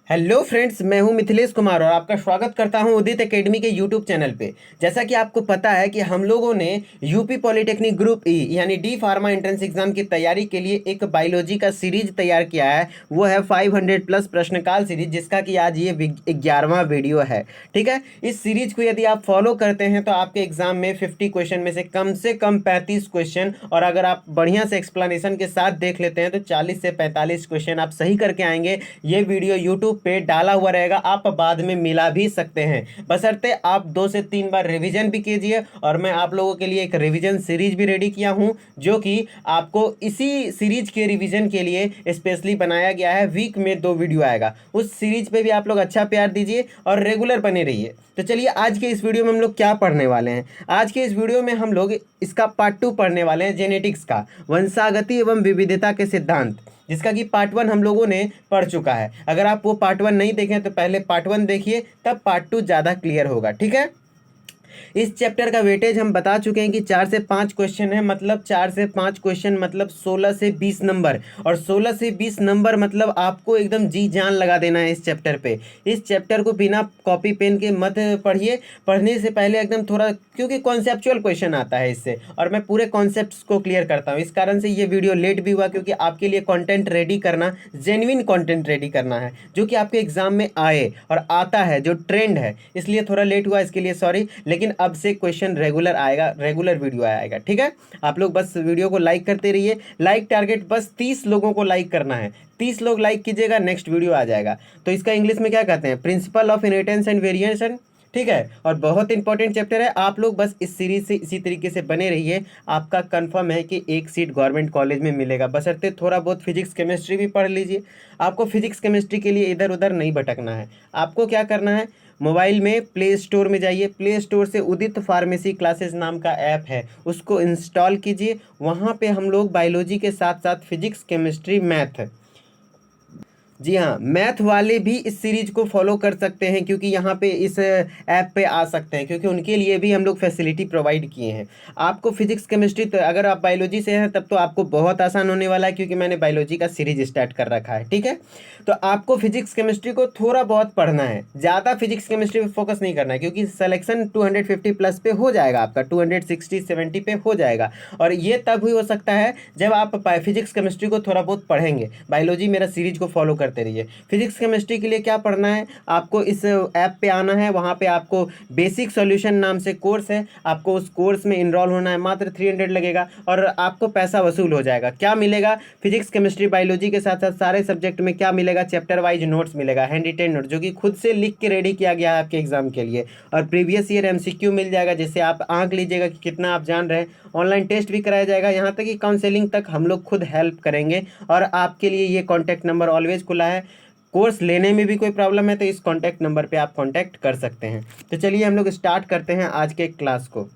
Hello friends, मैं हूं मिथिलेश कुमार और आपका स्वागत करता हूं उदित एकेडमी के यूट्यूब चैनल पे। जैसा कि आपको पता है कि हम लोगों ने यूपी पॉलिटेक्निक ग्रुप ई यानी डी फार्मा एंट्रेंस एग्जाम की तैयारी के लिए एक बायोलॉजी का सीरीज तैयार किया है। वो है 500 प्लस प्रश्नकाल सीरीज, जिसका कि आज ये 11वां वीडियो है। ठीक है, इस सीरीज को यदि आप फॉलो करते हैं तो आपके एग्जाम में 50 क्वेश्चन में से कम 35 क्वेश्चन, और अगर आप बढ़िया से एक्सप्लेनेशन के साथ देख लेते हैं तो 40 से 45 क्वेश्चन आप सही करके आएंगे। ये वीडियो यूट्यूब पे डाला हुआ रहेगा, आप बाद में मिला भी सकते हैं, बशर्ते आप 2 से 3 बार रिवीजन भी कीजिए। और मैं आप लोगों के लिए एक रिवीजन सीरीज भी रेडी किया हूं, जो कि आपको इसी सीरीज के रिवीजन के लिए स्पेशली बनाया गया है। वीक में 2 वीडियो आएगा, उस सीरीज पे भी आप लोग अच्छा प्यार दीजिए और रेगुलर बने रहिए। तो चलिए, आज के इस वीडियो में हम लोग क्या पढ़ने वाले हैं। आज के इस वीडियो में हम लोग इसका पार्ट 2 पढ़ने वाले हैं, जेनेटिक्स का वंशागति एवं विविधता के सिद्धांत, जिसका कि पार्ट 1 हम लोगों ने पढ़ चुका है। अगर आप वो पार्ट 1 नहीं देखें तो पहले पार्ट 1 देखिए, तब पार्ट 2 ज़्यादा क्लियर होगा। ठीक है, इस चैप्टर का वेटेज हम बता चुके हैं कि 4 से 5 क्वेश्चन है, मतलब 4 से 5 क्वेश्चन मतलब 16 से 20 नंबर, और 16 से 20 नंबर मतलब आपको एकदम जी जान लगा देना है इस चैप्टर पे। इस चैप्टर को बिना कॉपी पेन के मत पढ़िए, पढ़ने से पहले एकदम थोड़ा, क्योंकि कॉन्सेप्चुअल क्वेश्चन आता है इससे, और मैं पूरे कॉन्सेप्ट्स को क्लियर करता हूँ। इस कारण से ये वीडियो लेट भी हुआ, क्योंकि आपके लिए कंटेंट रेडी करना, जेन्युइन कंटेंट रेडी करना है, जो कि आपके एग्जाम में आए और आता है, जो ट्रेंड है, इसलिए थोड़ा लेट हुआ, इसके लिए सॉरी। लेकिन अब से क्वेश्चन रेगुलर आएगा, रेगुलर वीडियो आएगा। ठीक है, आप लोग बस वीडियो को लाइक करते रहिए। लाइक टारगेट बस 30 लोगों को लाइक करना है। 30 लोग लाइक कीजिएगा, नेक्स्ट वीडियो आ जाएगा। तो इसका इंग्लिश में क्या कहते हैं, principle of inheritance and variation. ठीक है, और बहुत इंपॉर्टेंट चैप्टर है। आप लोग बस इस सीरीज से इसी तरीके से बने रहिए, आपका कंफर्म है कि एक सीट गवर्नमेंट कॉलेज में मिलेगा। बशर्ते थोड़ा बहुत फिजिक्स केमिस्ट्री भी पढ़ लीजिए। आपको फिजिक्स केमिस्ट्री के लिए इधर उधर नहीं भटकना है। आपको क्या करना है, मोबाइल में प्ले स्टोर में जाइए, प्ले स्टोर से उदित फार्मेसी क्लासेस नाम का ऐप है, उसको इंस्टॉल कीजिए। वहाँ पे हम लोग बायोलॉजी के साथ साथ फिजिक्स केमिस्ट्री मैथ, जी हाँ, मैथ वाले भी इस सीरीज को फॉलो कर सकते हैं, क्योंकि यहाँ पे इस ऐप पे आ सकते हैं, क्योंकि उनके लिए भी हम लोग फैसिलिटी प्रोवाइड किए हैं। आपको फिजिक्स केमिस्ट्री, तो अगर आप बायोलॉजी से हैं तब तो आपको बहुत आसान होने वाला है, क्योंकि मैंने बायोलॉजी का सीरीज स्टार्ट कर रखा है। ठीक है, तो आपको फिजिक्स केमिस्ट्री को थोड़ा बहुत पढ़ना है, ज़्यादा फिजिक्स केमिस्ट्री पे फोकस नहीं करना है, क्योंकि सिलेक्शन 250 प्लस पे हो जाएगा, आपका 260-70 पे हो जाएगा। और ये तब ही हो सकता है जब आप फिजिक्स केमिस्ट्री को थोड़ा बहुत पढ़ेंगे। बायोलॉजी मेरा सीरीज को फॉलो करते रहिए। फिजिक्स केमिस्ट्री के लिए क्या पढ़ना है, आपको इस ऐप पे आना है। वहाँ पे आपको बेसिक सॉल्यूशन नाम से कोर्स है, आपको उस कोर्स में इनरोल होना है। मात्र 300 लगेगा और आपको पैसा वसूल हो जाएगा। क्या मिलेगा, फिजिक्स केमिस्ट्री बायोलॉजी के साथ साथ सारे सब्जेक्ट में क्या मिलेगा, चैप्टर वाइज नोट्स मिलेगा, हैंड रिटेन नोट, जो कि खुद से लिख के रेडी किया गया है आपके एग्जाम के लिए। और प्रीवियस ईयर एमसीक्यू मिल जाएगा, जिससे आप आंक लीजिएगा कि कितना आप जान रहे हैं। ऑनलाइन टेस्ट भी कराया जाएगा, यहाँ तक कि काउंसलिंग तक हम लोग खुद हेल्प करेंगे। और आपके लिए ये कॉन्टैक्ट नंबर ऑलवेज खुला है। कोर्स लेने में भी कोई प्रॉब्लम है तो इस कॉन्टैक्ट नंबर पे आप कॉन्टैक्ट कर सकते हैं। तो चलिए हम लोग स्टार्ट करते हैं आज के क्लास को।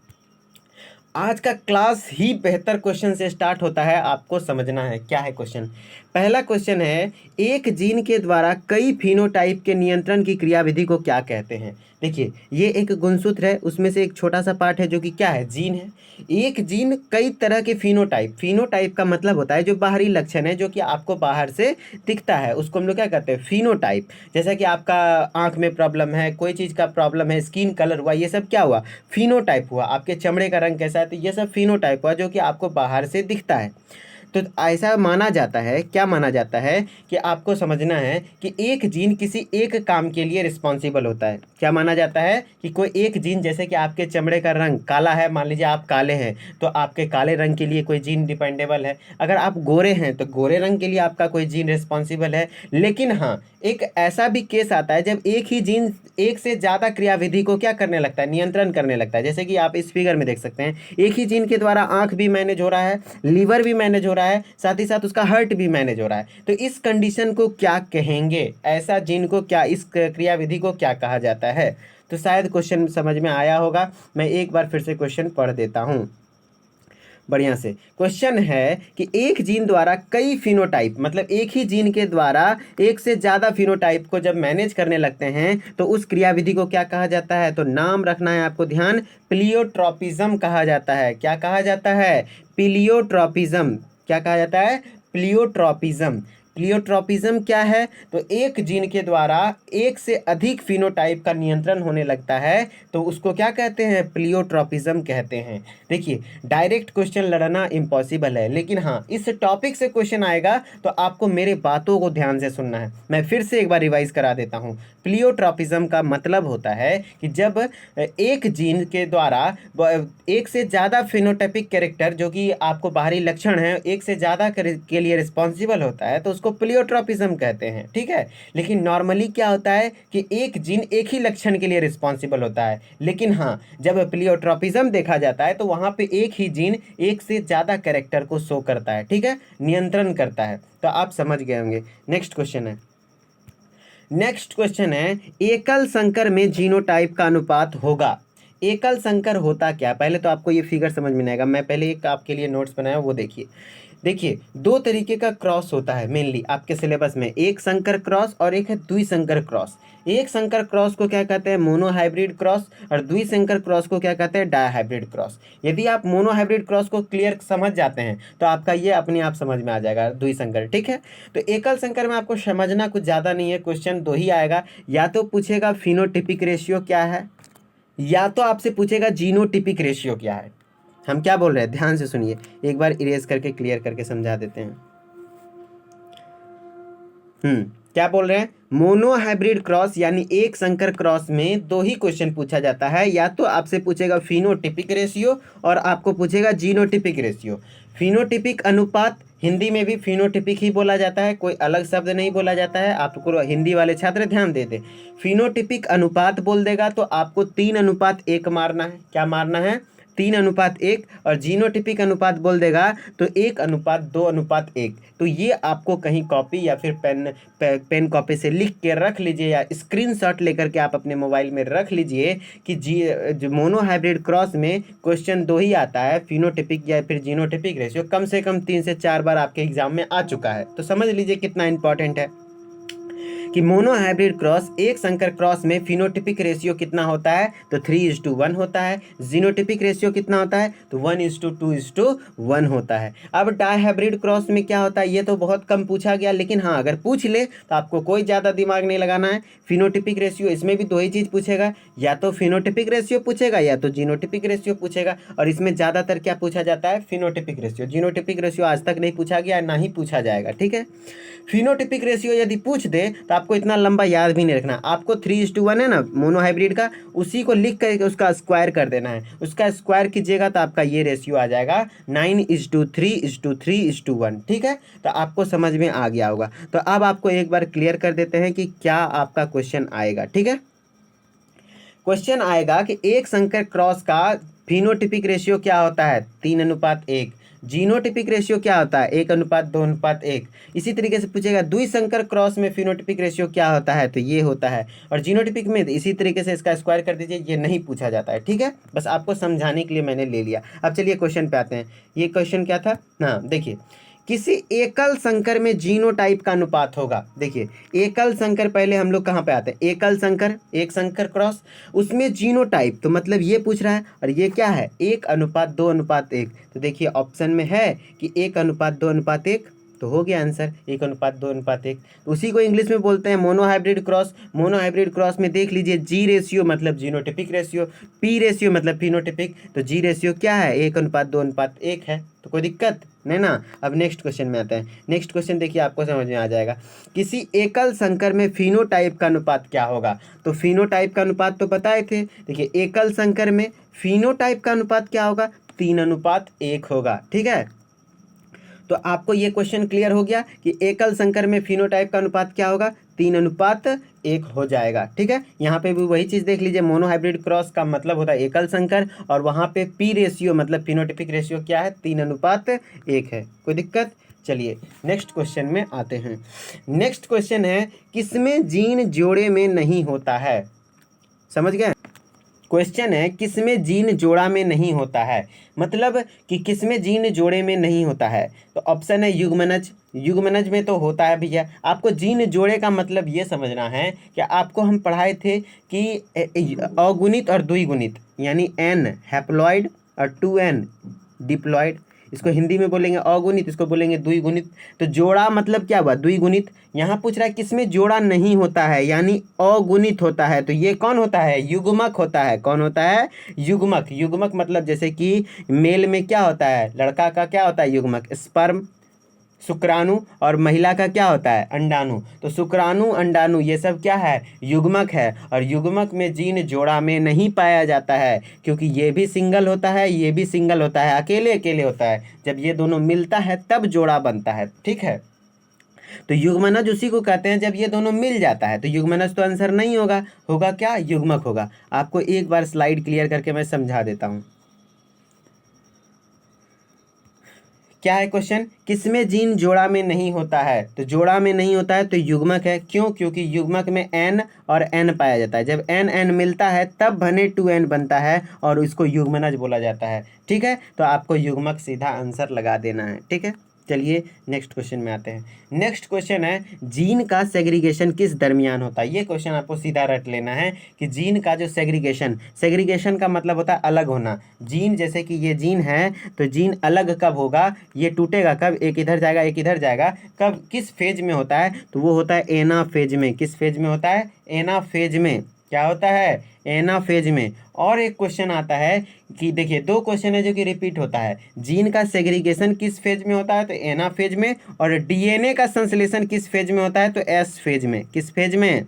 आज का क्लास ही बेहतर क्वेश्चन से स्टार्ट होता है, आपको समझना है क्या है क्वेश्चन। पहला क्वेश्चन है, एक जीन के द्वारा कई फिनोटाइप के नियंत्रण की क्रियाविधि को क्या कहते हैं। देखिए, ये एक गुणसूत्र है, उसमें से एक छोटा सा पार्ट है जो कि क्या है, जीन है। एक जीन कई तरह के फिनोटाइप, फिनोटाइप का मतलब होता है जो बाहरी लक्षण है, जो कि आपको बाहर से दिखता है, उसको हम लोग क्या कहते हैं, फिनोटाइप। जैसा कि आपका आंख में प्रॉब्लम है, कोई चीज़ का प्रॉब्लम है, स्किन कलर हुआ, ये सब क्या हुआ, फिनोटाइप हुआ। आपके चमड़े का रंग कैसा है, तो ये सब फिनोटाइप हुआ, जो कि आपको बाहर से दिखता है। तो ऐसा माना जाता है, क्या माना जाता है कि आपको समझना है कि एक जीन किसी एक काम के लिए रिस्पॉन्सिबल होता है। क्या माना जाता है कि कोई एक जीन, जैसे कि आपके चमड़े का रंग काला है, मान लीजिए आप काले हैं, तो आपके काले रंग के लिए कोई जीन डिपेंडेबल है। अगर आप गोरे हैं तो गोरे रंग के लिए आपका कोई जीन रिस्पॉन्सिबल है। लेकिन हाँ, एक ऐसा भी केस आता है जब एक ही जीन एक से ज़्यादा क्रियाविधि को क्या करने लगता है, नियंत्रण करने लगता है। जैसे कि आप इस फिगर में देख सकते हैं, एक ही जीन के द्वारा आंख भी मैनेज हो रहा है, लीवर भी मैनेज हो रहा है, साथ ही साथ उसका हार्ट भी मैनेज हो रहा है। तो इस कंडीशन को क्या कहेंगे, ऐसा जीन को क्या, इस क्रियाविधि को क्या कहा जाता है। तो शायद क्वेश्चन समझ में आया होगा। मैं एक बार फिर से क्वेश्चन पढ़ देता हूँ बढ़िया से। क्वेश्चन है कि एक जीन द्वारा कई फिनोटाइप, मतलब एक ही जीन के द्वारा एक से ज़्यादा फिनोटाइप को जब मैनेज करने लगते हैं तो उस क्रियाविधि को क्या कहा जाता है। तो नाम रखना है आपको ध्यान, प्लियोट्रॉपिज्म कहा जाता है। क्या कहा जाता है, प्लियोट्रॉपिज्म। क्या कहा जाता है, प्लियोट्रॉपिज्म। प्लियोट्रॉपिज्म क्या है? तो एक जीन के द्वारा एक से अधिक फिनोटाइप का नियंत्रण होने लगता है तो उसको क्या कहते हैं? प्लियोट्रॉपिज्म कहते हैं। देखिए, डायरेक्ट क्वेश्चन लड़ना इम्पॉसिबल है, लेकिन हाँ, इस टॉपिक से क्वेश्चन आएगा तो आपको मेरे बातों को ध्यान से सुनना है। मैं फिर से एक बार रिवाइज करा देता हूँ। प्लियोट्रॉपिज्म का मतलब होता है कि जब एक जीन के द्वारा एक से ज़्यादा फिनोटाइपिक कैरेक्टर, जो कि आपको बाहरी लक्षण है, एक से ज़्यादा के लिए रिस्पॉन्सिबल होता है तो उसको प्लियोट्रॉपिज्म कहते हैं, ठीक है। लेकिन नॉर्मली क्या होता है कि एक जीन एक ही लक्षण के लिए रिस्पॉन्सिबल होता है, लेकिन हाँ, जब प्लियोट्रॉपिज्म देखा जाता है तो वहाँ पे एक ही जीन एक से ज़्यादा कैरेक्टर को शो करता है, ठीक है, नियंत्रण करता है। तो आप समझ गए होंगे। नेक्स्ट क्वेश्चन है एकल संकर में जीनोटाइप का अनुपात होगा। एकल संकर होता क्या? पहले तो आपको ये फिगर समझ में नहीं आएगा। मैं पहले एक आपके लिए नोट्स बनाया, वो देखिए दो तरीके का क्रॉस होता है मेनली आपके सिलेबस में, एक संकर क्रॉस और एक है द्विसंकर क्रॉस। एक संकर क्रॉस को क्या कहते हैं? मोनोहाइब्रिड क्रॉस, और द्विसंकर क्रॉस को क्या कहते हैं? Dihybrid cross. यदि आप मोनोहाइब्रिड क्रॉस को क्लियर समझ जाते हैं तो आपका ये अपने आप समझ में आ जाएगा द्विसंकर, ठीक है। तो एकल संकर में आपको समझना कुछ ज़्यादा नहीं है, क्वेश्चन दो ही आएगा। या तो पूछेगा फिनोटिपिक रेशियो क्या है, या तो आपसे पूछेगा जीनोटिपिक रेशियो क्या है। हम क्या बोल रहे हैं, ध्यान से सुनिए, एक बार इरेज करके क्लियर करके समझा देते हैं। क्या बोल रहे हैं? मोनोहाइब्रिड क्रॉस यानी एक संकर क्रॉस में दो ही क्वेश्चन पूछा जाता है, या तो आपसे पूछेगा फिनोटिपिक रेशियो और आपको पूछेगा जीनोटिपिक रेशियो। फिनोटिपिक अनुपात हिंदी में भी फिनोटिपिक ही बोला जाता है, कोई अलग शब्द नहीं बोला जाता है। आपको हिंदी वाले छात्र ध्यान दे दे, फिनोटिपिक अनुपात बोल देगा तो आपको 3:1 मारना है। क्या मारना है? 3:1। और जीनोटिपिक अनुपात बोल देगा तो 1:2:1। तो ये आपको कहीं कॉपी या फिर पेन कॉपी से लिख के रख लीजिए, या स्क्रीनशॉट लेकर के आप अपने मोबाइल में रख लीजिए कि मोनोहाइब्रिड क्रॉस में क्वेश्चन दो ही आता है, फिनोटिपिक या फिर जीनोटिपिक रेशियो। कम से कम 3 से 4 बार आपके एग्जाम में आ चुका है। तो समझ लीजिए कितना इंपॉर्टेंट है कि मोनोहाइब्रिड क्रॉस एक संकर क्रॉस में फिनोटिपिक रेशियो कितना होता है? तो 3:1 होता है। जीनोटिपिक रेशियो कितना होता है? तो 1:2:1 होता है। अब डायहाइब्रिड क्रॉस में क्या होता है? ये तो बहुत कम पूछा गया, लेकिन हाँ, अगर पूछ ले तो आपको कोई ज़्यादा दिमाग नहीं लगाना है। फिनोटिपिक रेशियो, इसमें भी दो ही चीज़ पूछेगा, या तो फिनोटिपिक रेशियो पूछेगा या तो जीनोटिपिक रेशियो पूछेगा। और इसमें ज़्यादातर क्या पूछा जाता है? Phenotypic ratio. जीनोटिपिक रेशियो आज तक नहीं पूछा गया, ना ही पूछा जाएगा, ठीक है। फिनोटिपिक रेशियो यदि पूछ दे तो आपको इतना लंबा याद भी नहीं रखना। आपको 3:1 है ना मोनोहाइब्रिड का, उसी को लिख करके उसका स्क्वायर कर देना है। उसका स्क्वायर कीजिएगा तो आपका ये रेशियो आ जाएगा 9:3:3:1, ठीक है। तो आपको समझ में आ गया होगा। तो अब आपको एक बार क्लियर कर देते हैं कि क्या आपका क्वेश्चन आएगा, ठीक है। क्वेश्चन आएगा कि एक संकर क्रॉस का फिनोटिपिक रेशियो क्या होता है? 3:1। जीनोटिपिक रेशियो क्या होता है? 1:2:1। इसी तरीके से पूछेगा द्विसंकर क्रॉस में फिनोटिपिक रेशियो क्या होता है? तो ये होता है। और जीनोटिपिक में इसी तरीके से इसका स्क्वायर कर दीजिए, ये नहीं पूछा जाता है, ठीक है। बस आपको समझाने के लिए मैंने ले लिया। अब चलिए क्वेश्चन पे आते हैं। ये क्वेश्चन क्या था? हाँ देखिए, किसी एकल संकर में जीनोटाइप का अनुपात होगा। देखिए, एकल संकर, पहले हम लोग कहाँ पे आते हैं? एकल संकर, एक संकर क्रॉस, उसमें जीनोटाइप, तो मतलब ये पूछ रहा है। और ये क्या है? 1:2:1। तो देखिए ऑप्शन में है कि 1:2:1, तो हो गया आंसर 1:2:1। तो उसी को इंग्लिश में बोलते हैं मोनोहाइब्रिड क्रॉस। मोनोहाइब्रिड क्रॉस में देख लीजिए, जी रेशियो मतलब जीनोटिपिक रेशियो, पी रेशियो मतलब फिनोटिपिक। तो जी रेशियो क्या है? 1:2:1 है। तो कोई दिक्कत नहीं ना। अब नेक्स्ट क्वेश्चन में आते हैं। नेक्स्ट क्वेश्चन देखिए, आपको समझ में आ जाएगा। किसी एकल संकर में फिनोटाइप का अनुपात क्या होगा? तो फिनोटाइप का अनुपात तो बताए थे। देखिए, एकल संकर में फिनोटाइप का अनुपात क्या होगा? 3:1 होगा, ठीक है। तो आपको ये क्वेश्चन क्लियर हो गया कि एकल संकर में फिनोटाइप का अनुपात क्या होगा? 3:1 हो जाएगा, ठीक है। यहाँ पे भी वही चीज़ देख लीजिए, मोनोहाइब्रिड क्रॉस का मतलब होता है एकल संकर, और वहाँ पे पी रेशियो मतलब फिनोटिपिक रेशियो क्या है? 3:1 है। कोई दिक्कत? चलिए नेक्स्ट क्वेश्चन में आते हैं। नेक्स्ट क्वेश्चन है, किसमें जीन जोड़े में नहीं होता है? समझ गए? क्वेश्चन है किसमें जीन जोड़ा में नहीं होता है, मतलब कि किसमें जीन जोड़े में नहीं होता है। तो ऑप्शन है युग्मनज। युग्मनज में तो होता है भैया। आपको जीन जोड़े का मतलब ये समझना है कि आपको हम पढ़ाए थे कि अगुणित और द्विगुणित, यानी N हैप्लॉइड और 2N डिप्लॉइड, इसको हिंदी में बोलेंगे अगुणित, इसको बोलेंगे द्विगुणित। तो जोड़ा मतलब क्या हुआ, द्विगुणित। यहाँ पूछ रहा है किसमें जोड़ा नहीं होता है, यानी अगुणित होता है, तो ये कौन होता है, युग्मक होता है। कौन होता है, युग्मक। युग्मक मतलब जैसे कि मेल में क्या होता है, लड़का का क्या होता है युग्मक, स्पर्म, शुक्राणु, और महिला का क्या होता है, अंडाणु। तो शुक्राणु, अंडाणु ये सब क्या है, युग्मक है। और युग्मक में जीन जोड़ा में नहीं पाया जाता है, क्योंकि ये भी सिंगल होता है, ये भी सिंगल होता है, अकेले अकेले होता है। जब ये दोनों मिलता है तब जोड़ा बनता है, ठीक है। तो युग्मनज उसी को कहते हैं जब ये दोनों मिल जाता है। तो युग्मनज तो आंसर नहीं होगा, होगा क्या, युग्मक होगा। आपको एक बार स्लाइड क्लियर करके मैं समझा देता हूँ। क्या है क्वेश्चन, किसमें जीन जोड़ा में नहीं होता है, तो जोड़ा में नहीं होता है तो युग्मक है। क्यों, क्योंकि युग्मक में एन और एन पाया जाता है। जब एन एन मिलता है तब भने 2n बनता है और इसको युग्मनज बोला जाता है, ठीक है। तो आपको युग्मक सीधा आंसर लगा देना है, ठीक है। चलिए नेक्स्ट क्वेश्चन में आते हैं। नेक्स्ट क्वेश्चन है, जीन का सेग्रीगेशन किस दरमियान होता है। ये क्वेश्चन आपको सीधा रट लेना है कि जीन का जो सेग्रीगेशन, सेग्रीगेशन का मतलब होता है अलग होना। जीन जैसे कि ये जीन है, तो जीन अलग कब होगा, ये टूटेगा कब, एक इधर जाएगा एक इधर जाएगा, कब, किस फेज में होता है, तो वो होता है एना फेज में। किस फेज में होता है, एना फेज में। क्या होता है, एना फेज में। और एक क्वेश्चन आता है कि देखिए, दो क्वेश्चन है जो कि रिपीट होता है, जीन का सेग्रीगेशन किस फेज में होता है, तो एना फेज में, और डीएनए का संश्लेषण किस फेज में होता है, तो एस फेज में। किस फेज में,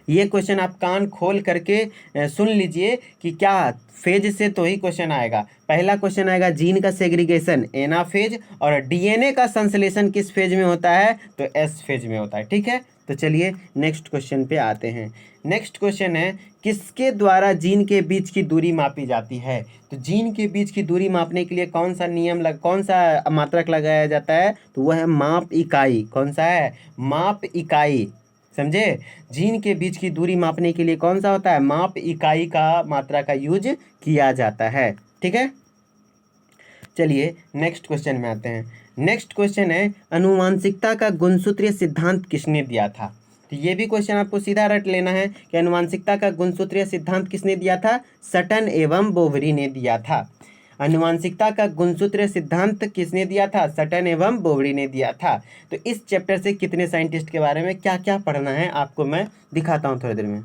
ये क्वेश्चन आप कान खोल करके सुन लीजिए कि क्या फेज से तो ही क्वेश्चन आएगा। पहला क्वेश्चन आएगा जीन का सेग्रीगेशन एना फेज, और डीएनए का संश्लेषण किस फेज में होता है, तो एस फेज में होता है, ठीक है। तो चलिए नेक्स्ट क्वेश्चन पे आते हैं। नेक्स्ट क्वेश्चन है, किसके द्वारा जीन के बीच की दूरी मापी जाती है। तो जीन के बीच की दूरी मापने के लिए कौन सा नियम कौन सा मात्रक लगाया जाता है, तो वह है माप इकाई। कौन सा है, माप इकाई, समझे। जीन के बीच की दूरी मापने के लिए कौन सा होता है, माप इकाई का मात्रा का यूज किया जाता है, ठीक है। चलिए नेक्स्ट क्वेश्चन में आते हैं। नेक्स्ट क्वेश्चन है, अनुवांशिकता का गुणसूत्रीय सिद्धांत किसने दिया था। तो ये भी क्वेश्चन आपको सीधा रट लेना है कि अनुवांशिकता का गुणसूत्रीय सिद्धांत किसने दिया था, सटन एवं बोवरी ने दिया था। अनुवांशिकता का गुणसूत्रीय सिद्धांत किसने दिया था, सटन एवं बोवरी ने दिया था। तो इस चैप्टर से कितने साइंटिस्ट के बारे में क्या क्या पढ़ना है आपको मैं दिखाता हूँ थोड़ी देर में।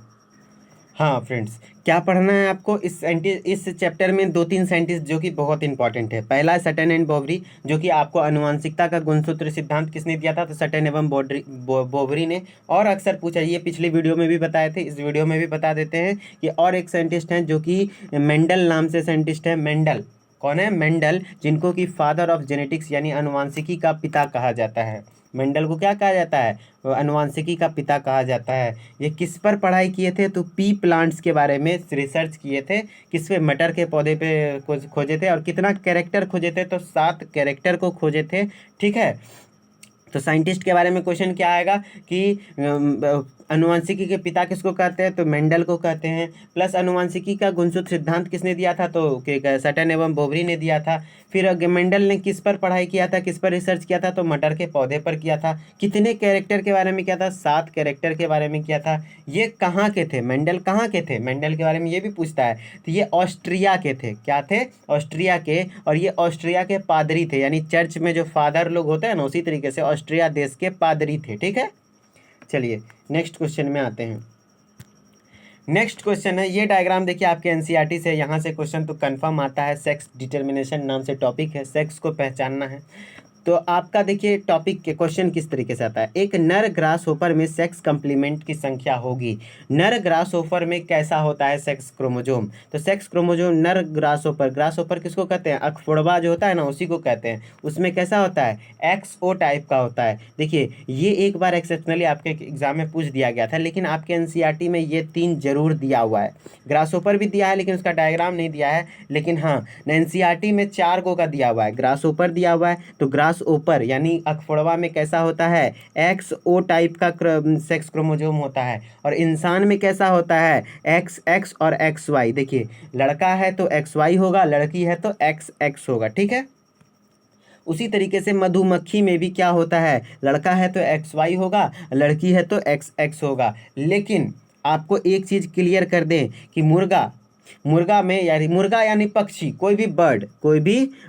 हाँ फ्रेंड्स, क्या पढ़ना है आपको इस चैप्टर में, दो तीन साइंटिस्ट जो कि बहुत इंपॉर्टेंट है। पहला है सटन एंड बोवरी, जो कि आपको अनुवांशिकता का गुणसूत्र सिद्धांत किसने दिया था, तो सटन एवं बोवरी ने। और अक्सर पूछा, ये पिछली वीडियो में भी बताए थे, इस वीडियो में भी बता देते हैं कि और एक साइंटिस्ट हैं जो कि मेंडल नाम से साइंटिस्ट है। मेंडल कौन है, मेंडल, जिनको कि फादर ऑफ जेनेटिक्स यानी अनुवांशिकी का पिता कहा जाता है। मेंडल को क्या कहा जाता है, अनुवांशिकी का पिता कहा जाता है। ये किस पर पढ़ाई किए थे, तो पी प्लांट्स के बारे में रिसर्च किए थे। किस पे, मटर के पौधे पे खोजे थे। और कितना कैरेक्टर खोजे थे, तो 7 कैरेक्टर को खोजे थे, ठीक है। तो साइंटिस्ट के बारे में क्वेश्चन क्या आएगा कि अनुवांशिकी के पिता किसको कहते हैं, तो मेंडल को कहते हैं। प्लस अनुवांशिकी का गुणसूत्र सिद्धांत किसने दिया था, तो सटन एवं बोवरी ने दिया था। फिर मेंडल ने किस पर पढ़ाई किया था, किस पर रिसर्च किया था, तो मटर के पौधे पर किया था। कितने कैरेक्टर के बारे में किया था, 7 कैरेक्टर के बारे में किया था। ये कहाँ के थे, मेंडल कहाँ के थे, मेंडल के बारे में ये भी पूछता है। तो ये ऑस्ट्रिया के थे, क्या थे, ऑस्ट्रिया के। और ये ऑस्ट्रिया के पादरी थे, यानी चर्च में जो फादर लोग होते हैं ना, उसी तरीके से ऑस्ट्रिया देश के पादरी थे, ठीक है। चलिए नेक्स्ट क्वेश्चन में आते हैं। नेक्स्ट क्वेश्चन है, ये डायग्राम देखिए आपके एनसीईआरटी से, यहाँ से क्वेश्चन तो कंफर्म आता है। सेक्स डिटर्मिनेशन नाम से टॉपिक है, सेक्स को पहचानना है। तो आपका देखिए टॉपिक के क्वेश्चन किस तरीके से आता है। एक नर ग्रास होपर में सेक्स कंप्लीमेंट की संख्या होगी। नर ग्रास होपर में कैसा होता है सेक्स क्रोमोजोम, तो सेक्स क्रोमोजोम नर ग्रास होपर किसको कहते हैं, अकफोड़वा जो होता है ना, उसी को कहते हैं। उसमें कैसा होता है, XO टाइप का होता है। देखिए ये एक बार एक्सेप्शनली आपके एग्जाम में पूछ दिया गया था, लेकिन आपके एनसीईआरटी में ये 3 जरूर दिया हुआ है। ग्रास होपर भी दिया है लेकिन उसका डायग्राम नहीं दिया है, लेकिन हाँ एनसीईआरटी में 4 को का दिया हुआ है। ग्रास होपर दिया हुआ है, तो ग्रास ओपर यानी अकफोड़वा में कैसा होता है, XO टाइप का सेक्स क्रोमोजोम होता है। और इंसान में कैसा होता है, XX और XY। देखिए लड़का है तो XY होगा, लड़की है तो XX होगा, ठीक है। उसी तरीके से मधुमक्खी में भी क्या होता है, लड़का है तो XY होगा, लड़की है तो XX होगा। लेकिन आपको एक चीज़ क्लियर कर दें कि मुर्गा मुर्गा में यानी मुर्गा यानी पक्षी, कोई भी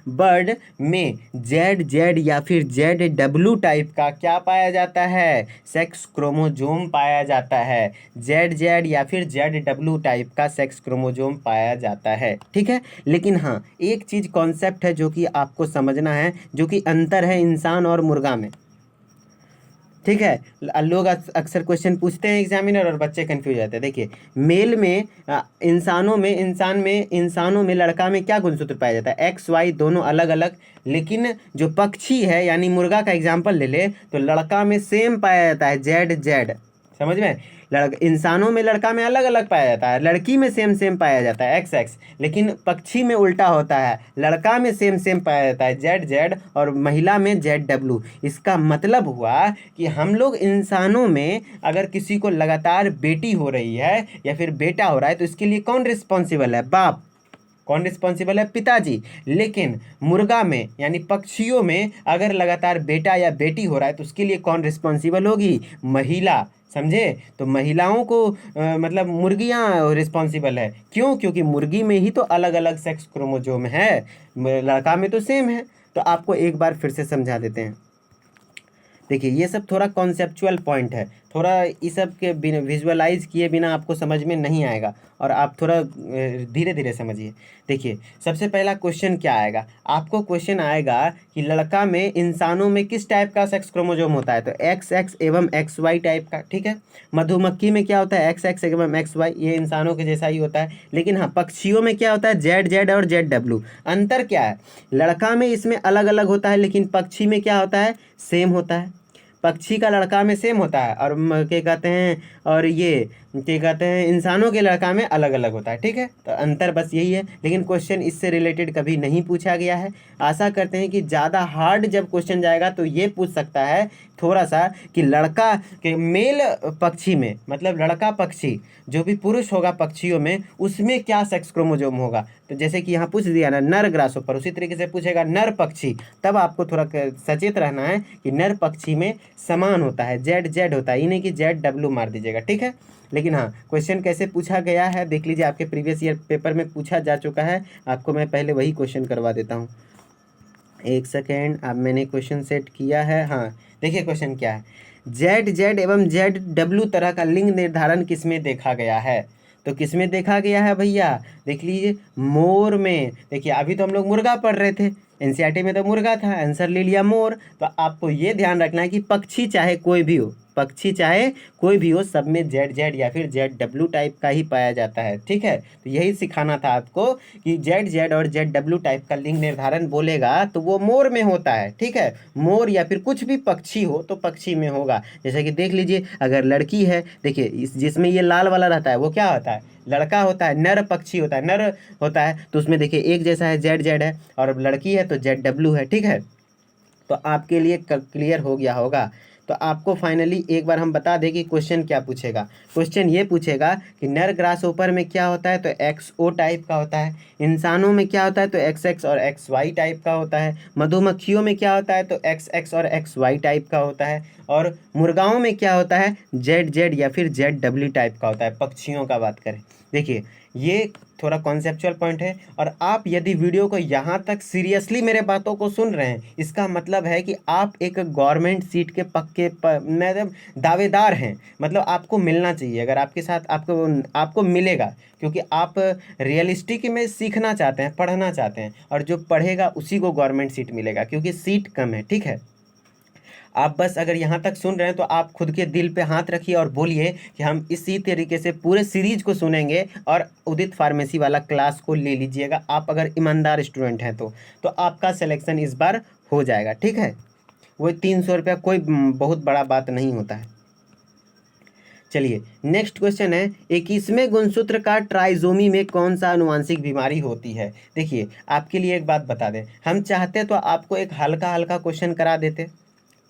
बर्ड में जेड जेड या फिर जेड डब्ल्यू टाइप का क्या पाया जाता है, सेक्स क्रोमोजोम पाया जाता है। जेड जेड या फिर जेड डब्ल्यू टाइप का सेक्स क्रोमोजोम पाया जाता है, ठीक है। लेकिन हाँ, एक चीज़ कॉन्सेप्ट है जो कि आपको समझना है, जो कि अंतर है इंसान और मुर्गा में, ठीक है। लोग अक्सर क्वेश्चन पूछते हैं एग्जामिनर और बच्चे कंफ्यूज जाते हैं। देखिए, मेल में इंसानों में लड़का में क्या गुणसूत्र पाया जाता है, एक्स वाई दोनों अलग अलग। लेकिन जो पक्षी है यानी मुर्गा का एग्जाम्पल ले ले तो लड़का में सेम पाया जाता है, जेड जेड, समझ में। इंसानों में लड़का में अलग अलग पाया जाता है, लड़की में सेम सेम पाया जाता है, एक्स एक्स। लेकिन पक्षी में उल्टा होता है, लड़का में सेम सेम पाया जाता है, जेड जेड, और महिला में जेड डब्ल्यू। इसका मतलब हुआ कि हम लोग इंसानों में अगर किसी को लगातार बेटी हो रही है या फिर बेटा हो रहा है तो इसके लिए कौन रिस्पॉन्सिबल है, बाप। कौन रिस्पॉन्सिबल है, पिताजी। लेकिन मुर्गा में यानी पक्षियों में अगर लगातार बेटा या बेटी हो रहा है तो उसके लिए कौन रिस्पॉन्सिबल होगी, महिला, समझे। तो महिलाओं को मतलब मुर्गियां रिस्पॉन्सिबल है, क्यों, क्योंकि मुर्गी में ही तो अलग अलग सेक्स क्रोमोजोम है, लड़का में तो सेम है। तो आपको एक बार फिर से समझा देते हैं। देखिए, ये सब थोड़ा कॉन्सेप्चुअल पॉइंट है, थोड़ा इस सब के बिना विजुअलाइज किए बिना आपको समझ में नहीं आएगा, और आप थोड़ा धीरे धीरे समझिए। देखिए, सबसे पहला क्वेश्चन क्या आएगा, आपको क्वेश्चन आएगा कि लड़का में इंसानों में किस टाइप का सेक्स क्रोमोजोम होता है, तो एक्स एक्स एवं एक्स वाई टाइप का, ठीक है। मधुमक्खी में क्या होता है, एक्स एक्स एवं एक्स वाई, ये इंसानों के जैसा ही होता है। लेकिन हाँ, पक्षियों में क्या होता है, जेड जेड और जेड डब्ल्यू। अंतर क्या है, लड़का में इसमें अलग अलग होता है, लेकिन पक्षी में क्या होता है, सेम होता है। पक्षी का लड़का में सेम होता है, और क्या कहते हैं, और ये क्या कहते हैं, इंसानों के लड़का में अलग अलग होता है, ठीक है। तो अंतर बस यही है, लेकिन क्वेश्चन इससे रिलेटेड कभी नहीं पूछा गया है। आशा करते हैं कि ज़्यादा हार्ड जब क्वेश्चन जाएगा तो ये पूछ सकता है थोड़ा सा कि लड़का के मेल पक्षी में, मतलब लड़का पक्षी जो भी पुरुष होगा पक्षियों में, उसमें क्या सेक्स क्रोमोजोम होगा। तो जैसे कि यहाँ पूछ दिया ना नर ग्रासोपर, उसी तरीके से पूछेगा नर पक्षी, तब आपको थोड़ा सचेत रहना है कि नर पक्षी में समान होता है, जेड जेड होता है, इन्हें कि जेड डब्ल्यू मार दीजिएगा, ठीक है। लेकिन हाँ, क्वेश्चन कैसे पूछा गया है देख लीजिए, आपके प्रीवियस ईयर पेपर में पूछा जा चुका है। आपको मैं पहले वही क्वेश्चन करवा देता हूँ, एक सेकेंड। अब मैंने क्वेश्चन सेट किया है, हाँ देखिए क्वेश्चन क्या है, जेड जेड एवं जेड डब्ल्यू तरह का लिंग निर्धारण किसमें देखा गया है। तो किसमें देखा गया है भैया, देख लीजिए, मोर में। देखिए, अभी तो हम लोग मुर्गा पढ़ रहे थे, एनसीईआरटी में तो मुर्गा था, आंसर ले लिया मोर। तो आपको ये ध्यान रखना है कि पक्षी चाहे कोई भी हो, पक्षी चाहे कोई भी हो, सब में जेड जेड या फिर जेड डब्ल्यू टाइप का ही पाया जाता है, ठीक है। तो यही सिखाना था आपको कि जेड जेड और जेड डब्ल्यू टाइप का लिंग निर्धारण बोलेगा तो वो मोर में होता है, ठीक है। मोर या फिर कुछ भी पक्षी हो तो पक्षी में होगा। जैसे कि देख लीजिए, अगर लड़की है, देखिए इस जिसमें ये लाल वाला रहता है वो क्या होता है, लड़का होता है, नर पक्षी होता है, नर होता है। तो उसमें देखिए एक जैसा है, जेड जेड है, और लड़की है तो जेड डब्ल्यू है, ठीक है। तो आपके लिए क्लियर हो गया होगा। तो आपको फाइनली एक बार हम बता दें कि क्वेश्चन क्या पूछेगा। क्वेश्चन ये पूछेगा कि नर ग्रास ओपर में क्या होता है, तो एक्स ओ टाइप का होता है। इंसानों में क्या होता है, तो एक्स एक्स और एक्स वाई टाइप का होता है। मधुमक्खियों में क्या होता है, तो एक्स एक्स और एक्स वाई टाइप का होता है। और मुर्गाओं में क्या होता है, जेड जेड या फिर जेड डब्ल्यू टाइप का होता है, पक्षियों का बात करें। देखिए, ये थोड़ा कॉन्सेप्चुअल पॉइंट है, और आप यदि वीडियो को यहाँ तक सीरियसली मेरे बातों को सुन रहे हैं, इसका मतलब है कि आप एक गवर्नमेंट सीट के पक्के मतलब दावेदार हैं। मतलब आपको मिलना चाहिए, अगर आपके साथ आपको मिलेगा, क्योंकि आप रियलिस्टिक में सीखना चाहते हैं, पढ़ना चाहते हैं, और जो पढ़ेगा उसी को गवर्नमेंट सीट मिलेगा, क्योंकि सीट कम है, ठीक है। आप बस अगर यहाँ तक सुन रहे हैं तो आप खुद के दिल पे हाथ रखिए और बोलिए कि हम इसी तरीके से पूरे सीरीज को सुनेंगे, और उदित फार्मेसी वाला क्लास को ले लीजिएगा। आप अगर ईमानदार स्टूडेंट हैं तो आपका सिलेक्शन इस बार हो जाएगा, ठीक है। वो 300 रुपया कोई बहुत बड़ा बात नहीं होता है। चलिए, नेक्स्ट क्वेश्चन है, 21वें गुणसूत्र का ट्राइजोमी में कौन सा आनुवांशिक बीमारी होती है। देखिए, आपके लिए एक बात बता दें, हम चाहते तो आपको एक हल्का हल्का क्वेश्चन करा देते।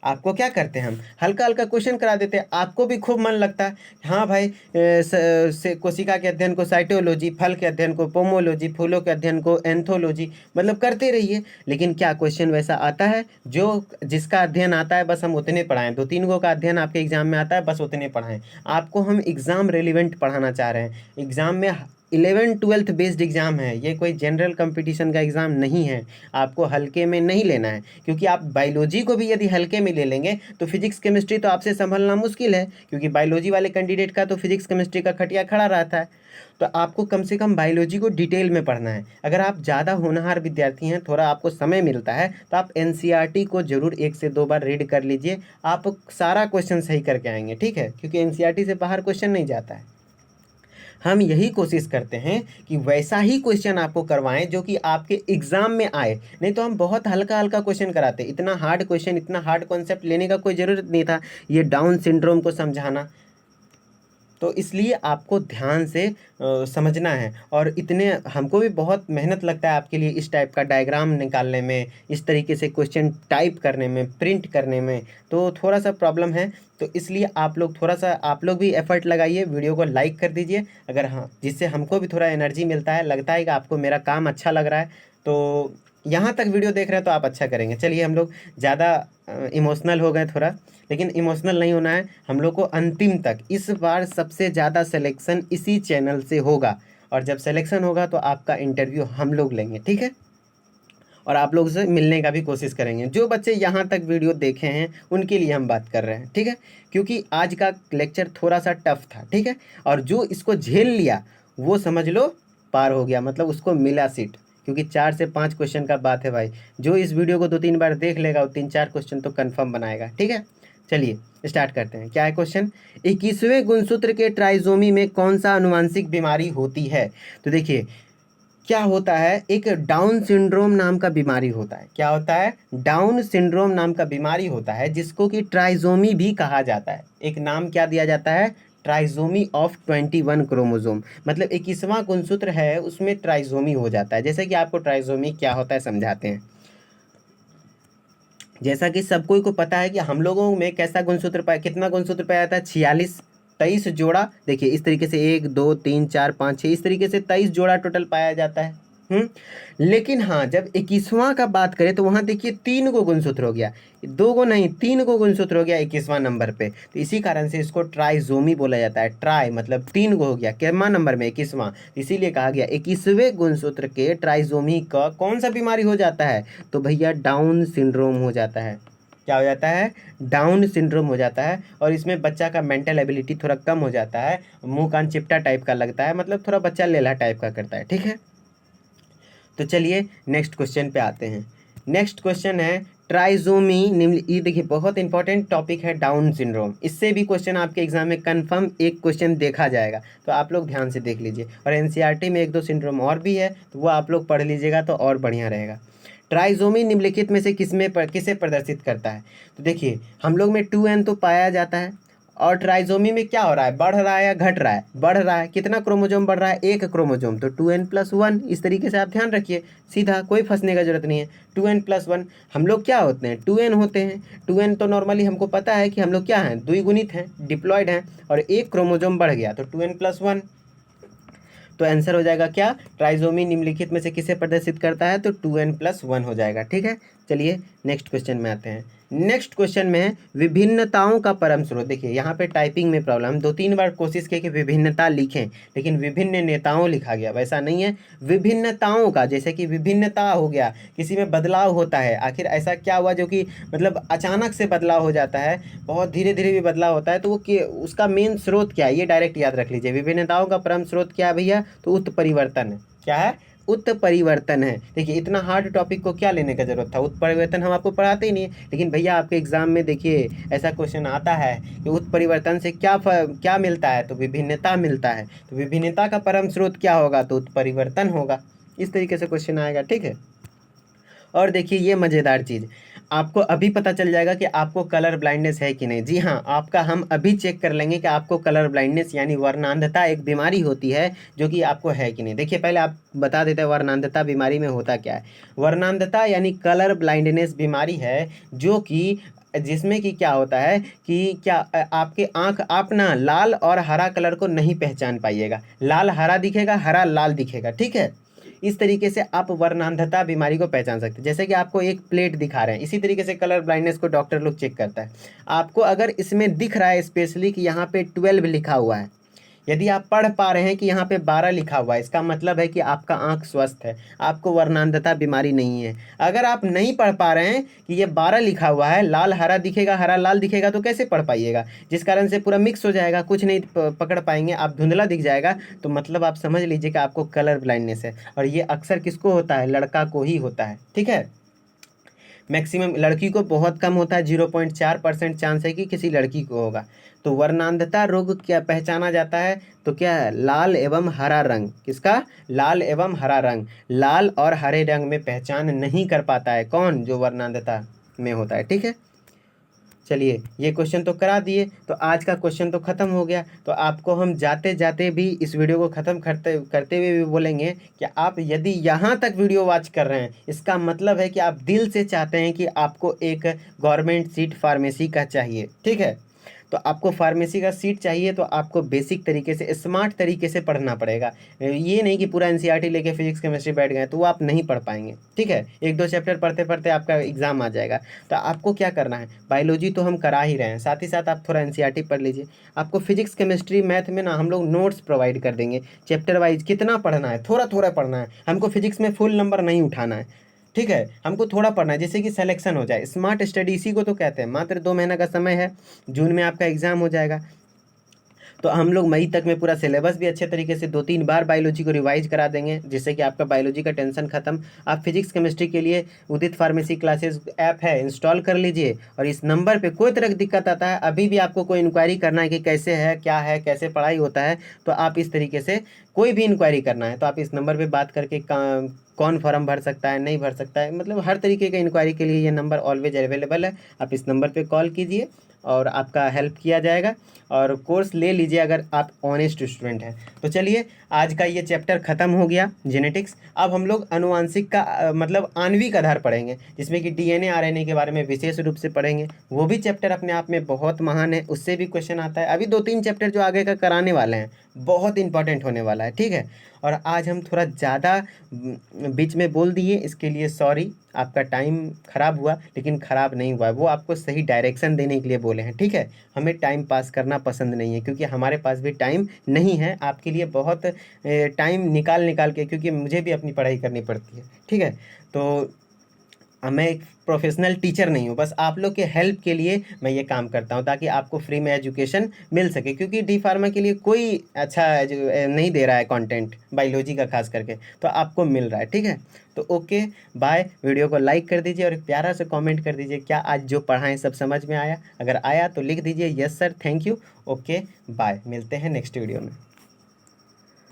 आपको क्या करते हैं, हम हल्का हल्का क्वेश्चन करा देते हैं, आपको भी खूब मन लगता है, हाँ भाई, कोशिका के अध्ययन को साइटोलॉजी, फल के अध्ययन को पोमोलॉजी, फूलों के अध्ययन को एंथोलॉजी, मतलब करते रहिए। लेकिन क्या क्वेश्चन वैसा आता है, जो जिसका अध्ययन आता है बस हम उतने पढ़ाएं, 2-3 गो का अध्ययन आपके एग्जाम में आता है बस उतने पढ़ाएं। आपको हम एग्ज़ाम रेलिवेंट पढ़ाना चाह रहे हैं, एग्ज़ाम में 11th-12th बेस्ड एग्ज़ाम है, ये कोई जनरल कंपटीशन का एग्ज़ाम नहीं है। आपको हल्के में नहीं लेना है, क्योंकि आप बायोलॉजी को भी यदि हल्के में ले लेंगे तो फिजिक्स केमिस्ट्री तो आपसे संभलना मुश्किल है, क्योंकि बायोलॉजी वाले कैंडिडेट का तो फिजिक्स केमिस्ट्री का खटिया खड़ा रहता है। तो आपको कम से कम बायोलॉजी को डिटेल में पढ़ना है। अगर आप ज़्यादा होनहार विद्यार्थी हैं, थोड़ा आपको समय मिलता है, तो आप एनसीईआरटी को ज़रूर 1 से 2 बार रीड कर लीजिए, आप सारा क्वेश्चन सही करके आएंगे, ठीक है, क्योंकि एनसीईआरटी से बाहर क्वेश्चन नहीं जाता है। हम यही कोशिश करते हैं कि वैसा ही क्वेश्चन आपको करवाएं जो कि आपके एग्ज़ाम में आए, नहीं तो हम बहुत हल्का हल्का क्वेश्चन कराते। इतना हार्ड क्वेश्चन, इतना हार्ड कॉन्सेप्ट लेने का कोई ज़रूरत नहीं था, ये डाउन सिंड्रोम को समझाना। तो इसलिए आपको ध्यान से समझना है, और इतने हमको भी बहुत मेहनत लगता है आपके लिए इस टाइप का डायग्राम निकालने में, इस तरीके से क्वेश्चन टाइप करने में, प्रिंट करने में, तो थोड़ा सा प्रॉब्लम है। तो इसलिए आप लोग थोड़ा सा, आप लोग भी एफर्ट लगाइए, वीडियो को लाइक कर दीजिए अगर, हाँ, जिससे हमको भी थोड़ा एनर्जी मिलता है, लगता है कि आपको मेरा काम अच्छा लग रहा है। तो यहाँ तक वीडियो देख रहे हैं तो आप अच्छा करेंगे। चलिए, हम लोग ज़्यादा इमोशनल हो गए थोड़ा, लेकिन इमोशनल नहीं होना है हम लोग को। अंतिम तक इस बार सबसे ज़्यादा सिलेक्शन इसी चैनल से होगा, और जब सिलेक्शन होगा तो आपका इंटरव्यू हम लोग लेंगे, ठीक है, और आप लोग से मिलने का भी कोशिश करेंगे। जो बच्चे यहाँ तक वीडियो देखे हैं उनके लिए हम बात कर रहे हैं, ठीक है, क्योंकि आज का लेक्चर थोड़ा सा टफ था, ठीक है, और जो इसको झेल लिया वो समझ लो पार हो गया, मतलब उसको मिला सीट, क्योंकि 4 से 5 क्वेश्चन का बात है भाई। जो इस वीडियो को 2-3 बार देख लेगा वो 3-4 क्वेश्चन तो कन्फर्म बनाएगा, ठीक है। चलिए स्टार्ट करते हैं। क्या है क्वेश्चन? 21वें गुणसूत्र के ट्राइजोमी में कौन सा आनुवांशिक बीमारी होती है? तो देखिए क्या होता है, एक डाउन सिंड्रोम नाम का बीमारी होता है। क्या होता है? डाउन सिंड्रोम नाम का बीमारी होता है, जिसको कि ट्राइजोमी भी कहा जाता है। एक नाम क्या दिया जाता है? ट्राइजोमी ऑफ 21 क्रोमोसोम, मतलब 21वां गुणसूत्र है उसमें ट्राइजोमी हो जाता है। जैसे कि आपको ट्राइजोमी क्या होता है समझाते हैं। जैसा कि सब कोई को पता है कि हम लोगों में कैसा गुणसूत्र पाया, कितना गुणसूत्र पाया जाता है? 46, 23 जोड़ा। देखिए इस तरीके से 1 2 3 4 5 6 इस तरीके से 23 जोड़ा टोटल पाया जाता है। लेकिन हाँ, जब 21वां का बात करें तो वहाँ देखिए 3 गो गुणसूत्र हो गया, 2 गो नहीं 3 गो गुणसूत्र हो गया 21वां नंबर पे। तो इसी कारण से इसको ट्राइजोमी बोला जाता है। ट्राई मतलब 3 गो हो गया, कितना नंबर में? 21वां। इसीलिए कहा गया 21वें गुणसूत्र के ट्राइजोमी का कौन सा बीमारी हो जाता है? तो भैया डाउन सिंड्रोम हो जाता है। क्या हो जाता है? डाउन सिंड्रोम हो जाता है। और इसमें बच्चा का मेंटल एबिलिटी थोड़ा कम हो जाता है, मुंह कान चिपटा टाइप का लगता है, मतलब थोड़ा बच्चा लेला टाइप का करता है, ठीक है। तो चलिए नेक्स्ट क्वेश्चन पे आते हैं। नेक्स्ट क्वेश्चन है ट्राइजोमी निम्न, ये देखिए बहुत इंपॉर्टेंट टॉपिक है डाउन सिंड्रोम। इससे भी क्वेश्चन आपके एग्जाम में कंफर्म एक क्वेश्चन देखा जाएगा, तो आप लोग ध्यान से देख लीजिए। और एनसीईआरटी में 1-2 सिंड्रोम और भी है, तो वो आप लोग पढ़ लीजिएगा तो और बढ़िया रहेगा। ट्राइजोमी निम्नलिखित में से किसे प्रदर्शित करता है? तो देखिए हम लोग में 2n तो पाया जाता है, और ट्राइजोमी में क्या हो रहा है? बढ़ रहा है या घट रहा है? बढ़ रहा है। कितना क्रोमोजोम बढ़ रहा है? 1 क्रोमोजोम, तो 2n+1। इस तरीके से आप ध्यान रखिए, सीधा, कोई फंसने का जरूरत नहीं है। 2n+1 हम लोग क्या होते हैं? 2n होते हैं। 2n तो नॉर्मली हमको पता है कि हम लोग क्या हैं? द्विगुणित हैं, डिप्लॉयड हैं, और 1 क्रोमोजोम बढ़ गया तो 2n+1। तो आंसर हो जाएगा क्या? ट्राइजोमी निम्नलिखित में से किसे प्रदर्शित करता है? तो 2n+1 हो जाएगा, ठीक है। चलिए नेक्स्ट क्वेश्चन में आते हैं। नेक्स्ट क्वेश्चन में है विभिन्नताओं का परम स्रोत। देखिए यहाँ पे टाइपिंग में प्रॉब्लम, 2-3 बार कोशिश की कि विभिन्नता लिखें, लेकिन विभिन्न नेताओं लिखा गया, वैसा नहीं है। विभिन्नताओं का, जैसे कि विभिन्नता हो गया, किसी में बदलाव होता है। आखिर ऐसा क्या हुआ जो कि मतलब अचानक से बदलाव हो जाता है, बहुत धीरे धीरे भी बदलाव होता है, तो वो उसका मेन स्रोत क्या है? ये डायरेक्ट याद रख लीजिए। विभिन्नताओं का परम स्रोत क्या है भैया? तो उत्परिवर्तन है। क्या है? उत्परिवर्तन है। देखिए इतना हार्ड टॉपिक को क्या लेने का जरूरत था? उत्परिवर्तन हम आपको पढ़ाते ही नहीं है, लेकिन भैया आपके एग्जाम में देखिए ऐसा क्वेश्चन आता है कि उत्परिवर्तन से क्या मिलता है? तो विभिन्नता मिलता है। तो विभिन्नता का परम स्रोत क्या होगा? तो उत्परिवर्तन होगा। इस तरीके से क्वेश्चन आएगा, ठीक है। और देखिए ये मज़ेदार चीज़, आपको अभी पता चल जाएगा कि आपको कलर ब्लाइंडनेस है कि नहीं। जी हाँ, आपका हम अभी चेक कर लेंगे कि आपको कलर ब्लाइंडनेस यानी वर्णांधता एक बीमारी होती है जो कि आपको है कि नहीं। देखिए पहले आप बता देते हैं वर्णांधता बीमारी में होता क्या है। वर्णांधता यानी कलर ब्लाइंडनेस बीमारी है, जो कि जिसमें कि क्या होता है कि क्या आपके आँख, आप ना लाल और हरा कलर को नहीं पहचान पाइएगा। लाल हरा दिखेगा, हरा लाल दिखेगा, ठीक है। इस तरीके से आप वर्णांधता बीमारी को पहचान सकते हैं। जैसे कि आपको एक प्लेट दिखा रहे हैं, इसी तरीके से कलर ब्लाइंडनेस को डॉक्टर लोग चेक करता है। आपको अगर इसमें दिख रहा है स्पेशली कि यहाँ पे 12 लिखा हुआ है, यदि आप पढ़ पा रहे हैं कि यहाँ पे 12 लिखा हुआ है, इसका मतलब है कि आपका आंख स्वस्थ है, आपको वर्णांधता बीमारी नहीं है। अगर आप नहीं पढ़ पा रहे हैं कि ये 12 लिखा हुआ है, लाल हरा दिखेगा, हरा लाल दिखेगा, तो कैसे पढ़ पाइएगा? जिस कारण से पूरा मिक्स हो जाएगा, कुछ नहीं पकड़ पाएंगे, आप धुंधला दिख जाएगा, तो मतलब आप समझ लीजिए कि आपको कलर ब्लाइंडनेस है। और ये अक्सर किसको होता है? लड़का को ही होता है, ठीक है। मैक्सिमम लड़की को बहुत कम होता है, 0.4% चांस है कि किसी लड़की को होगा। तो वर्णांधता रोग क्या पहचाना जाता है? तो क्या है? लाल एवं हरा रंग। किसका? लाल एवं हरा रंग। लाल और हरे रंग में पहचान नहीं कर पाता है कौन? जो वर्णांधता में होता है, ठीक है। चलिए, ये क्वेश्चन तो करा दिए, तो आज का क्वेश्चन तो ख़त्म हो गया। तो आपको हम जाते जाते भी इस वीडियो को ख़त्म करते करते हुए भी बोलेंगे कि आप यदि यहाँ तक वीडियो वॉच कर रहे हैं, इसका मतलब है कि आप दिल से चाहते हैं कि आपको एक गवर्नमेंट सीट फार्मेसी का चाहिए, ठीक है। तो आपको फार्मेसी का सीट चाहिए, तो आपको बेसिक तरीके से, स्मार्ट तरीके से पढ़ना पड़ेगा। ये नहीं कि पूरा एनसीईआरटी लेके फिजिक्स केमिस्ट्री बैठ गए तो वो आप नहीं पढ़ पाएंगे, ठीक है। एक दो चैप्टर पढ़ते पढ़ते आपका एग्जाम आ जाएगा। तो आपको क्या करना है? बायोलॉजी तो हम करा ही रहे हैं, साथ ही साथ आप थोड़ा एनसीईआरटी पढ़ लीजिए। आपको फिजिक्स केमिस्ट्री मैथ में ना हम लोग नोट्स प्रोवाइड कर देंगे, चैप्टर वाइज कितना पढ़ना है, थोड़ा थोड़ा पढ़ना है। हमको फिजिक्स में फुल नंबर नहीं उठाना है, ठीक है। हमको थोड़ा पढ़ना है जिससे कि सिलेक्शन हो जाए। स्मार्ट स्टडी इसी को तो कहते हैं। मात्र 2 महीने का समय है, जून में आपका एग्जाम हो जाएगा। तो हम लोग मई तक में पूरा सिलेबस भी अच्छे तरीके से 2-3 बार बायोलॉजी को रिवाइज करा देंगे, जिससे कि आपका बायोलॉजी का टेंशन खत्म। आप फिजिक्स केमिस्ट्री के लिए उदित फार्मेसी क्लासेस ऐप है, इंस्टॉल कर लीजिए। और इस नंबर पे कोई तरह की दिक्कत आता है, अभी भी आपको कोई इंक्वायरी करना है कि कैसे है, क्या है, कैसे पढ़ाई होता है, तो आप इस तरीके से कोई भी इंक्वायरी करना है तो आप इस नंबर पर बात करके कौन फॉर्म भर सकता है, नहीं भर सकता है, मतलब हर तरीके का इंक्वायरी के लिए ये नंबर ऑलवेज अवेलेबल है। आप इस नंबर पे कॉल कीजिए और आपका हेल्प किया जाएगा, और कोर्स ले लीजिए अगर आप ऑनेस्ट स्टूडेंट हैं। तो चलिए, आज का ये चैप्टर ख़त्म हो गया जेनेटिक्स। अब हम लोग अनुवांशिक का मतलब आणविक आधार पढ़ेंगे, जिसमें कि डीएनए आरएनए के बारे में विशेष रूप से पढ़ेंगे। वो भी चैप्टर अपने आप में बहुत महान है, उससे भी क्वेश्चन आता है। अभी 2-3 चैप्टर जो आगे का कराने वाले हैं, बहुत इंपॉर्टेंट होने वाला है, ठीक है। और आज हम थोड़ा ज़्यादा बीच में बोल दिए, इसके लिए सॉरी। आपका टाइम ख़राब हुआ, लेकिन ख़राब नहीं हुआ, वो आपको सही डायरेक्शन देने के लिए बोले हैं, ठीक है। हमें टाइम पास करना पसंद नहीं है, क्योंकि हमारे पास भी टाइम नहीं है आपके लिए बहुत टाइम निकाल निकाल के, क्योंकि मुझे भी अपनी पढ़ाई करनी पड़ती है, ठीक है। तो मैं एक प्रोफेशनल टीचर नहीं हूँ, बस आप लोग के हेल्प के लिए मैं ये काम करता हूँ, ताकि आपको फ्री में एजुकेशन मिल सके। क्योंकि डी फार्मा के लिए कोई अच्छा नहीं दे रहा है कंटेंट, बायोलॉजी का खास करके, तो आपको मिल रहा है, ठीक है। तो ओके बाय। वीडियो को लाइक कर दीजिए और प्यारा से कमेंट कर दीजिए, क्या आज जो पढ़ाएं सब समझ में आया? अगर आया तो लिख दीजिए yes sir, thank you. Okay bye, मिलते हैं नेक्स्ट वीडियो में।